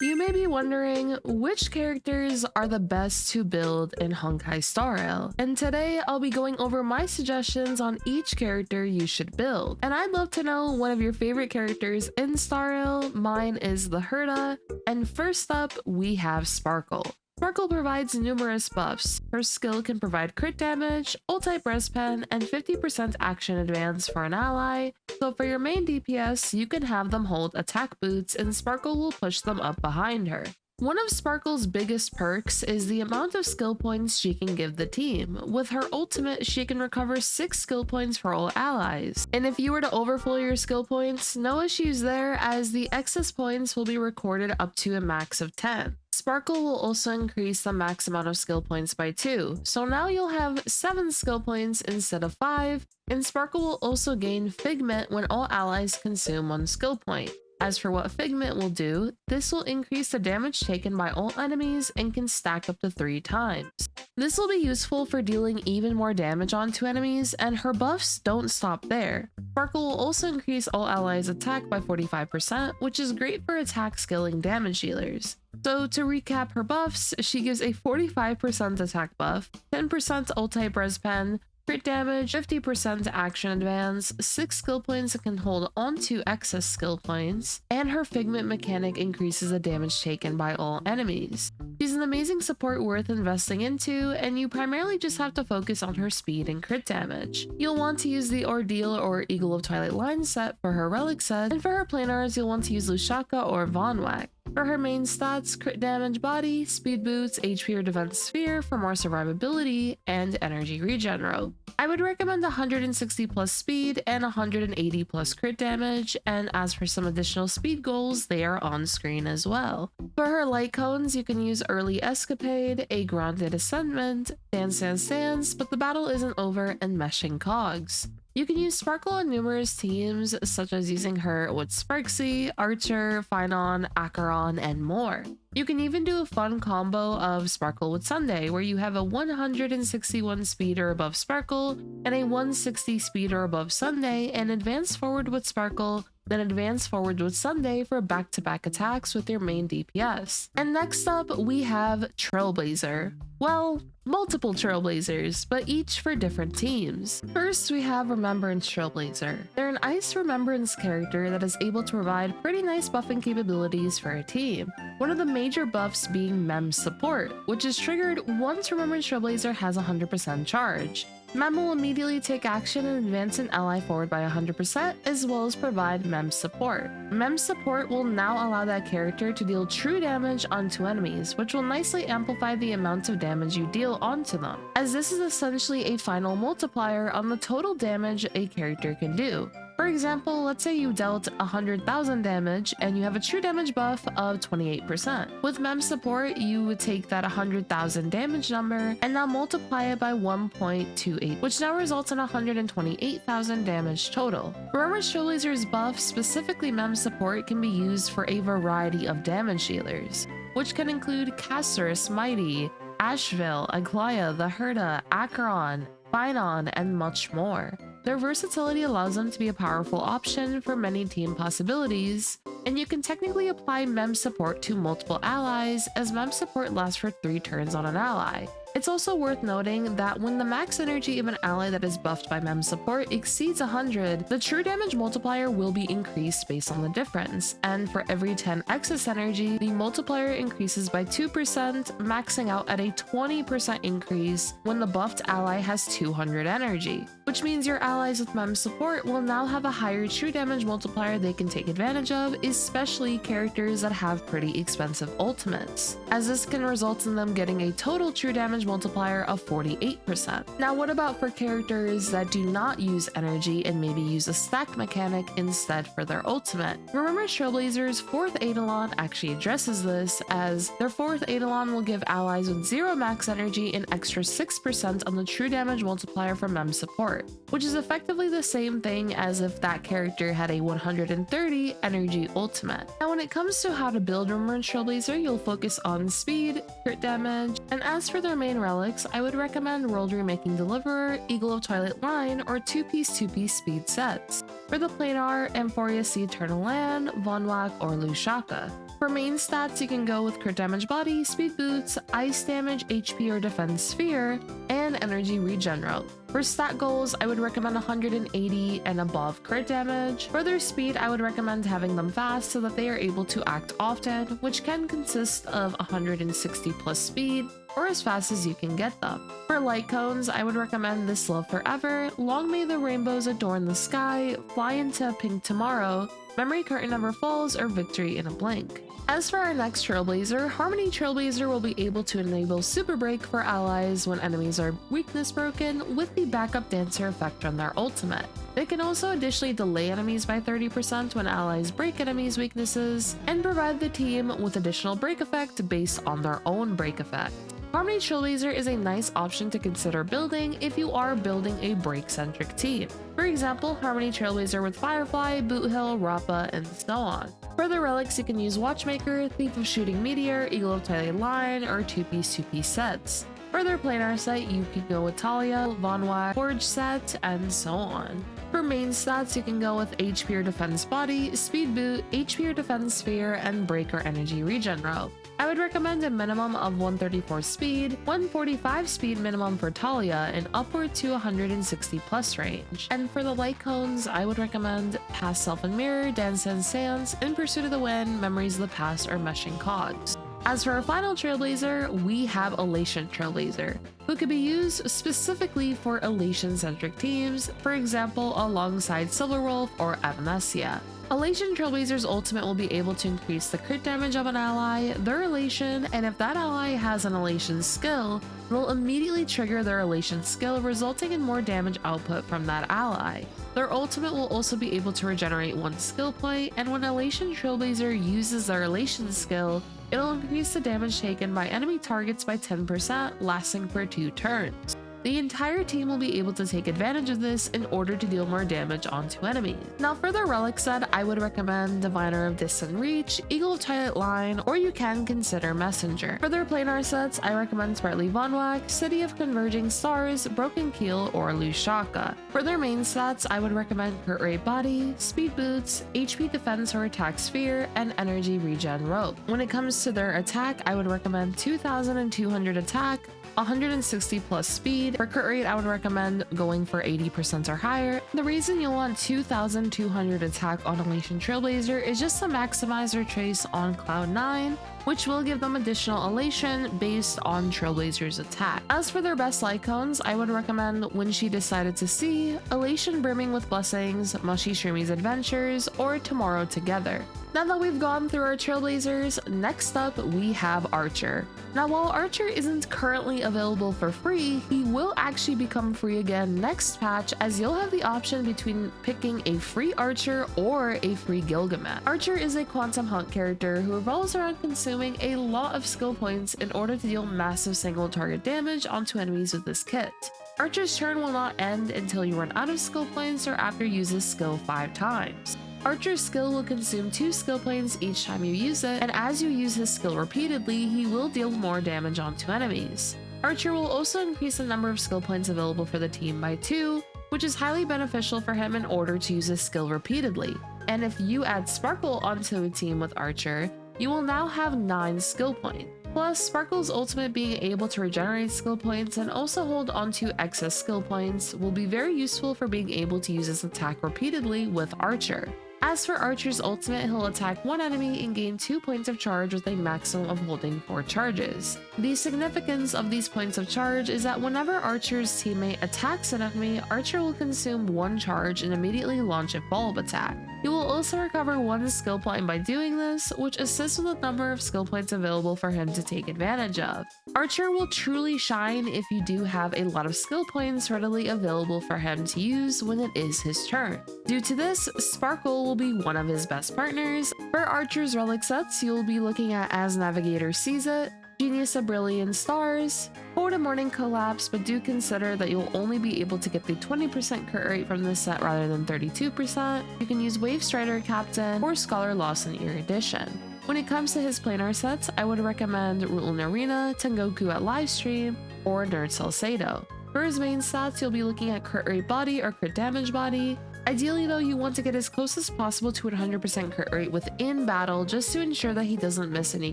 You may be wondering which characters are the best to build in Honkai Star Rail, and today I'll be going over my suggestions on each character you should build. And I'd love to know one of your favorite characters in Star Rail. Mine is the Herda, and first up we have Sparkle. Sparkle provides numerous buffs. Her skill can provide crit damage, ult-type res pen, and 50% action advance for an ally, so for your main DPS, you can have them hold attack boots and Sparkle will push them up behind her. One of Sparkle's biggest perks is the amount of skill points she can give the team. With her ultimate, she can recover 6 skill points for all allies. And if you were to overflow your skill points, no issues there, as the excess points will be recorded up to a max of 10. Sparkle will also increase the max amount of skill points by 2, so now you'll have 7 skill points instead of 5, and Sparkle will also gain Figment when all allies consume 1 skill point. As for what Figment will do, this will increase the damage taken by all enemies and can stack up to 3 times. This will be useful for dealing even more damage onto enemies, and her buffs don't stop there. Sparkle will also increase all allies' attack by 45%, which is great for attack skilling damage dealers. So to recap her buffs, she gives a 45% attack buff, 10% ult-type res pen, crit damage, 50% action advance, 6 skill points that can hold onto excess skill points, and her Figment mechanic increases the damage taken by all enemies. She's an amazing support worth investing into, and you primarily just have to focus on her speed and crit damage. You'll want to use the Ordeal or Eagle of Twilight line set for her relic set, and for her planars you'll want to use Lushaka or Von Whack. For her main stats, crit damage body, speed boots, HP or defense sphere for more survivability, and energy regenerate. I would recommend 160 plus speed and 180 plus crit damage, and as for some additional speed goals, they are on screen as well. For her light cones, you can use Early Escapade, a Grande Ascendment, Dance Dance Dance, but the battle isn't over, and Meshing Cogs. You can use Sparkle on numerous teams, such as using her with Sparksy, Archer, Phynon, Acheron, and more. You can even do a fun combo of Sparkle with Sunday, where you have a 161 speed or above Sparkle, and a 160 speed or above Sunday, and advance forward with Sparkle, then advance forward with Sunday for back-to-back attacks with your main DPS. And next up, we have Trailblazer. Well, multiple Trailblazers, but each for different teams. First, we have Remembrance Trailblazer. They're an Ice Remembrance character that is able to provide pretty nice buffing capabilities for a team. One of the major buffs being Mem support, which is triggered once Remembrance Trailblazer has 100% charge. Mem will immediately take action and advance an ally forward by 100%, as well as provide Mem support. Mem support will now allow that character to deal true damage onto enemies, which will nicely amplify the amount of damage you deal onto them, as this is essentially a final multiplier on the total damage a character can do. For example, let's say you dealt 100,000 damage and you have a true damage buff of 28%. With Mem support, you would take that 100,000 damage number and now multiply it by 1.28, which now results in 128,000 damage total. Remembrance Trailblazer's buff, specifically Mem support, can be used for a variety of damage dealers, which can include Casterus, Mighty, Asheville, Aglaya, the Herda, Acheron, Phynon, and much more. Their versatility allows them to be a powerful option for many team possibilities, and you can technically apply Mem support to multiple allies, as Mem support lasts for 3 turns on an ally. It's also worth noting that when the max energy of an ally that is buffed by Mem support exceeds 100, the true damage multiplier will be increased based on the difference, and for every 10 excess energy, the multiplier increases by 2%, maxing out at a 20% increase when the buffed ally has 200 energy, which means your allies with Mem support will now have a higher true damage multiplier they can take advantage of, especially characters that have pretty expensive ultimates, as this can result in them getting a total true damage multiplier of 48%. Now, what about for characters that do not use energy and maybe use a stack mechanic instead for their ultimate? Remembrance Trailblazer's 4th Eidolon actually addresses this, as their 4th Eidolon will give allies with 0 max energy an extra 6% on the true damage multiplier for Mem support, which is effectively the same thing as if that character had a 130 energy ultimate. Now, when it comes to how to build Remembrance Trailblazer, you'll focus on speed, crit damage, and as for their main relics, I would recommend World Remaking Deliverer, Eagle of Twilight line, or 2-piece speed sets. For the planar, Amphoria Sea Eternal Land, Von Whack, or Lushaka. For main stats, you can go with crit damage body, speed boots, ice damage, HP or defense sphere, and energy regenerate. For stat goals, I would recommend 180 and above crit damage. For their speed, I would recommend having them fast so that they are able to act often, which can consist of 160 plus speed, or as fast as you can get them. For light cones, I would recommend This Love Forever, Long May the Rainbows Adorn the Sky, Fly into Pink Tomorrow, Memory Curtain Never Falls, or Victory in a Blink. As for our next Trailblazer, Harmony Trailblazer will be able to enable Super Break for allies when enemies are weakness broken with the backup dancer effect on their ultimate. They can also additionally delay enemies by 30% when allies break enemies' weaknesses, and provide the team with additional break effect based on their own break effect. Harmony Trailblazer is a nice option to consider building if you are building a break-centric team. For example, Harmony Trailblazer with Firefly, Boothill, Rappa, and so on. For the relics, you can use Watchmaker, Thief of Shooting Meteor, Eagle of Twilight Line, or 2-piece sets. For their planar set, you can go with Talia, Vanwak, Forge set, and so on. For main stats, you can go with HP or Defense Body, Speed Boot, HP or Defense Sphere, and Break or Energy Regenerate. I would recommend a minimum of 134 speed, 145 speed minimum for Talia, and upward to 160 plus range. And for the light cones, I would recommend Past Self and Mirror, Dance and Sands, In Pursuit of the Wind, Memories of the Past, or Meshing Cogs. As for our final Trailblazer, we have Elation Trailblazer, who could be used specifically for Elation-centric teams, for example alongside Silverwolf or Amnesia. Elation Trailblazer's ultimate will be able to increase the crit damage of an ally, their elation, and if that ally has an elation skill, it will immediately trigger their elation skill, resulting in more damage output from that ally. Their ultimate will also be able to regenerate 1 skill point, and when Elation Trailblazer uses their elation skill, it'll increase the damage taken by enemy targets by 10%, lasting for 2 turns. The entire team will be able to take advantage of this in order to deal more damage onto enemies. Now for the relic set, I would recommend Diviner of Distant Reach, Eagle of Twilight Line, or you can consider Messenger. For their planar sets, I recommend Spartly Vanwak, City of Converging Stars, Broken Keel, or Lushaka. For their main stats, I would recommend Crit Rate Body, Speed Boots, HP Defense or Attack Sphere, and Energy Regen Rope. When it comes to their attack, I would recommend 2200 attack, 160 plus speed. For crit rate, I would recommend going for 80% or higher. The reason you'll want 2200 attack on Elation Trailblazer is just to maximize their trace on Cloud 9, which will give them additional elation based on Trailblazer's attack. As for their best light cones, I would recommend When She Decided to See, Elation Brimming with Blessings, Mushy Shroomies Adventures, or Tomorrow Together. Now that we've gone through our Trailblazers, next up we have Archer. Now while Archer isn't currently available for free, he will actually become free again next patch, as you'll have the option between picking a free Archer or a free Gilgamesh. Archer is a quantum hunt character who revolves around consuming a lot of skill points in order to deal massive single target damage onto enemies with this kit. Archer's turn will not end until you run out of skill points or after you use his skill 5 times. Archer's skill will consume 2 skill points each time you use it, and as you use his skill repeatedly, he will deal more damage onto enemies. Archer will also increase the number of skill points available for the team by 2, which is highly beneficial for him in order to use his skill repeatedly. And if you add Sparkle onto a team with Archer, you will now have 9 skill points. Plus, Sparkle's ultimate being able to regenerate skill points and also hold onto excess skill points will be very useful for being able to use his attack repeatedly with Archer. As for Archer's ultimate, he'll attack one enemy and gain 2 points of charge with a maximum of holding 4 charges. The significance of these points of charge is that whenever Archer's teammate attacks an enemy, Archer will consume 1 charge and immediately launch a follow-up attack. He will also recover 1 skill point by doing this, which assists with the number of skill points available for him to take advantage of. Archer will truly shine if you do have a lot of skill points readily available for him to use when it is his turn. Due to this, Sparkle will be one of his best partners. For Archer's relic sets, you'll be looking at As Navigator Sees It, Genius of Brilliant Stars, Hold a Morning Collapse, but do consider that you'll only be able to get the 20% crit rate from this set rather than 32%. You can use Wave Strider Captain or Scholar Lost in Erudition. When it comes to his planar sets, I would recommend Ruin Arena, Tengoku at Livestream, or Nerd Salcedo. For his main stats, you'll be looking at Crit Rate Body or Crit Damage Body, Ideally though, you want to get as close as possible to 100% crit rate within battle just to ensure that he doesn't miss any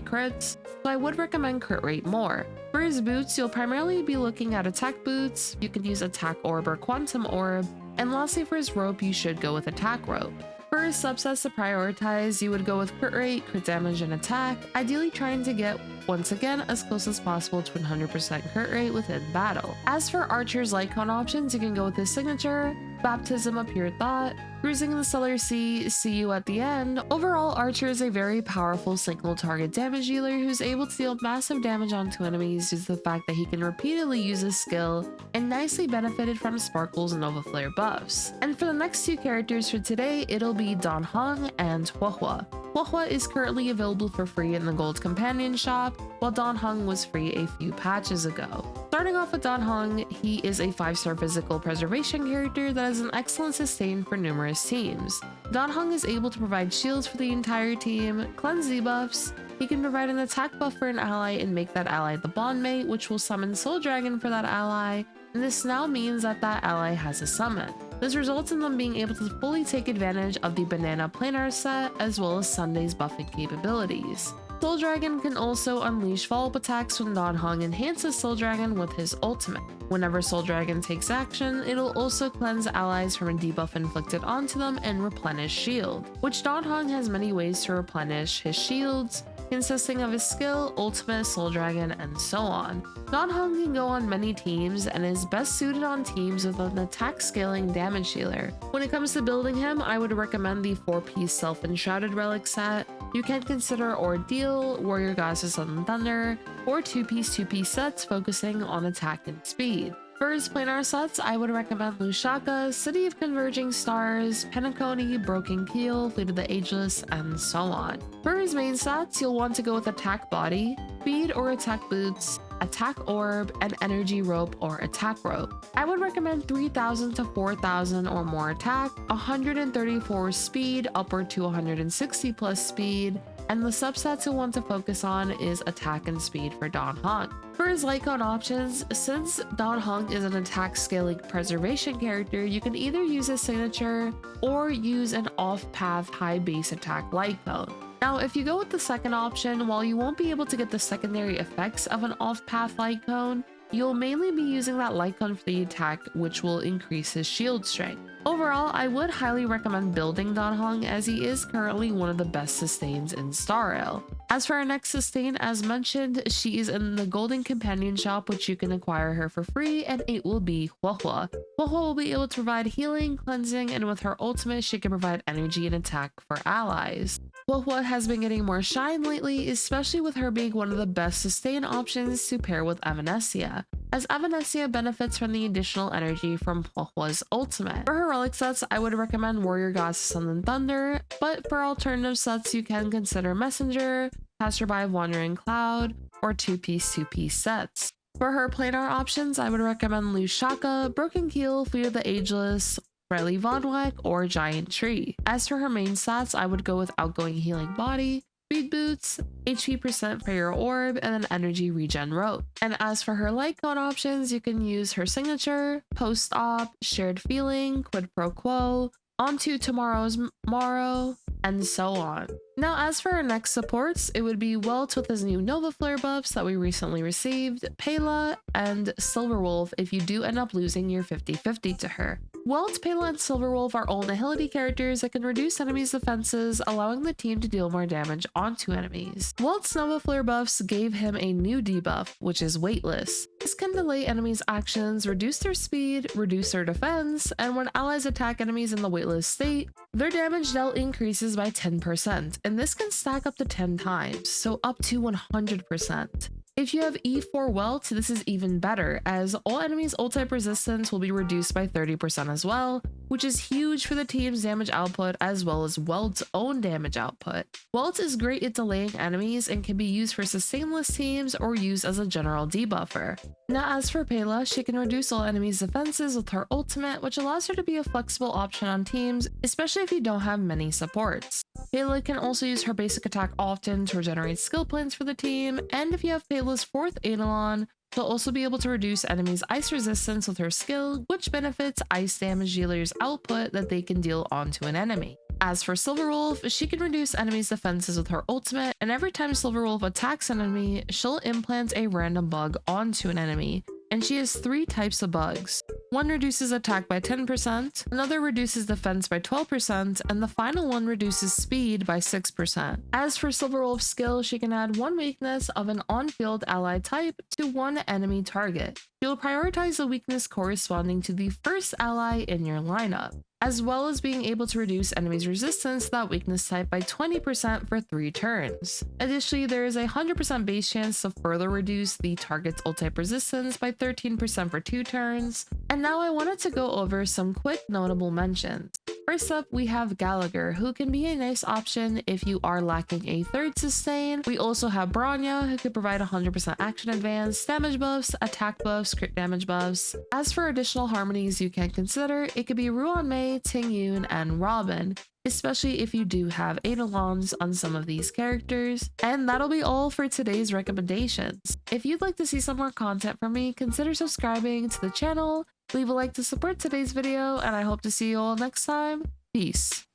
crits, so I would recommend crit rate more. For his boots, you'll primarily be looking at attack boots, you can use attack orb or quantum orb, and lastly for his rope you should go with attack rope. For his subsets to prioritize, you would go with crit rate, crit damage, and attack, ideally trying to get, once again, as close as possible to 100% crit rate within battle. As for Archer's light cone options, you can go with his signature, Baptism of Pure Thought, Cruising in the Stellar Sea, See You at the End. Overall, Archer is a very powerful single target damage dealer who's able to deal massive damage onto enemies due to the fact that he can repeatedly use his skill and nicely benefited from Sparkle's Nova Flare buffs. And for the next two characters for today, it'll be Dan Heng and Huohuo. Huohuo is currently available for free in the Gold Companion shop, while Dan Heng was free a few patches ago. Starting off with Dan Heng, he is a 5-star physical preservation character that has an excellent sustain for numerous teams. Dan Heng is able to provide shields for the entire team, cleanse debuffs, he can provide an attack buff for an ally and make that ally the bond mate, which will summon Soul Dragon for that ally, and this now means that that ally has a summon. This results in them being able to fully take advantage of the Banana Planar set as well as Sunday's buffing capabilities. Soul Dragon can also unleash follow-up attacks when Dan Heng enhances Soul Dragon with his ultimate. Whenever Soul Dragon takes action, it'll also cleanse allies from a debuff inflicted onto them and replenish shield, which Dan Heng has many ways to replenish his shields, consisting of his skill, ultimate, Soul Dragon, and so on. Dan Heng can go on many teams and is best suited on teams with an attack scaling damage dealer. When it comes to building him, I would recommend the 4-piece Self-Enshrouded Relic set. You can consider Ordeal, Warrior Goddess of Sun and Thunder, or 2-piece sets focusing on attack and speed. For his planar sets, I would recommend Lusaka, City of Converging Stars, Penacony, Broken Keel, Fleet of the Ageless, and so on. For his main sets, you'll want to go with Attack Body, Speed or Attack Boots, Attack Orb, and Energy Rope or Attack Rope. I would recommend 3,000 to 4,000 or more attack, 134 speed, upward to 160 plus speed, and the subsets you'll want to focus on is attack and speed for Dan Heng. For his light cone options, since Dan Heng is an attack scaling preservation character, you can either use his signature or use an off-path high base attack light cone. Now, if you go with the second option, while you won't be able to get the secondary effects of an off-path light cone, you'll mainly be using that light cone for the attack, which will increase his shield strength. Overall, I would highly recommend building Dan Heng as he is currently one of the best sustains in Star Rail. As for our next sustain, as mentioned, she is in the Golden Companion shop, which you can acquire her for free, and it will be Huohuo. Huohuo will be able to provide healing, cleansing, and with her ultimate, she can provide energy and attack for allies. Huohuo has been getting more shine lately, especially with her being one of the best sustain options to pair with Evanescia, as Evanescia benefits from the additional energy from Huohuo's ultimate. For her relic sets, I would recommend Warrior Goddess of Sun and Thunder, but for alternative sets, you can consider Messenger, Passerby of Wandering Cloud, or 2-piece sets. For her planar options, I would recommend Lusaka, Broken Keel, Fleet of the Ageless, Riley Vonwek, or Giant Tree. As for her main stats, I would go with Outgoing Healing Body, Speed Boots, HP percent for your orb, and an energy regen rope. And as for her light cone options, you can use her signature, post-op, shared feeling, quid pro quo, onto tomorrow's morrow, and so on. Now, as for our next supports, it would be Welt with his new Nova Flare buffs that we recently received, Pela, and Silverwolf if you do end up losing your 50-50 to her. Welt, Pela, and Silverwolf are all Nihility characters that can reduce enemies' defenses, allowing the team to deal more damage onto enemies. Welt's Nova Flare buffs gave him a new debuff, which is Weightless. This can delay enemies' actions, reduce their speed, reduce their defense, and when allies attack enemies in the weightless state, their damage dealt increases by 10%, and this can stack up to 10 times, so up to 100%. If you have E4 Welt, this is even better, as all enemies' ult-type resistance will be reduced by 30% as well, which is huge for the team's damage output as well as Welt's own damage output. Welt is great at delaying enemies and can be used for sustainless teams or used as a general debuffer. Now, as for Pela, she can reduce all enemies' defenses with her ultimate, which allows her to be a flexible option on teams, especially if you don't have many supports. Pela can also use her basic attack often to regenerate skill points for the team, and if you have Pela's 4th Eidolon, She'll also be able to reduce enemies' ice resistance with her skill, which benefits ice damage dealers' output that they can deal onto an enemy. As for Silverwolf, she can reduce enemies' defenses with her ultimate, and every time Silverwolf attacks an enemy, she'll implant a random bug onto an enemy, and she has 3 types of bugs. One reduces attack by 10%, another reduces defense by 12%, and the final one reduces speed by 6%. As for Silverwolf's skill, she can add 1 weakness of an on-field ally type to 1 enemy target. She'll prioritize the weakness corresponding to the first ally in your lineup, as well as being able to reduce enemies' resistance to that weakness type by 20% for 3 turns. Additionally, there is a 100% base chance to further reduce the target's ult type resistance by 13% for 2 turns. And now I wanted to go over some quick notable mentions. First up, we have Gallagher, who can be a nice option if you are lacking a 3rd sustain. We also have Bronya, who could provide 100% action advance, damage buffs, attack buffs, crit damage buffs. As for additional harmonies you can consider, it could be Ruan Mei, Tingyun, and Robin, especially if you do have Eidolons on some of these characters. And that'll be all for today's recommendations. If you'd like to see some more content from me, consider subscribing to the channel, leave a like to support today's video, and I hope to see you all next time. Peace.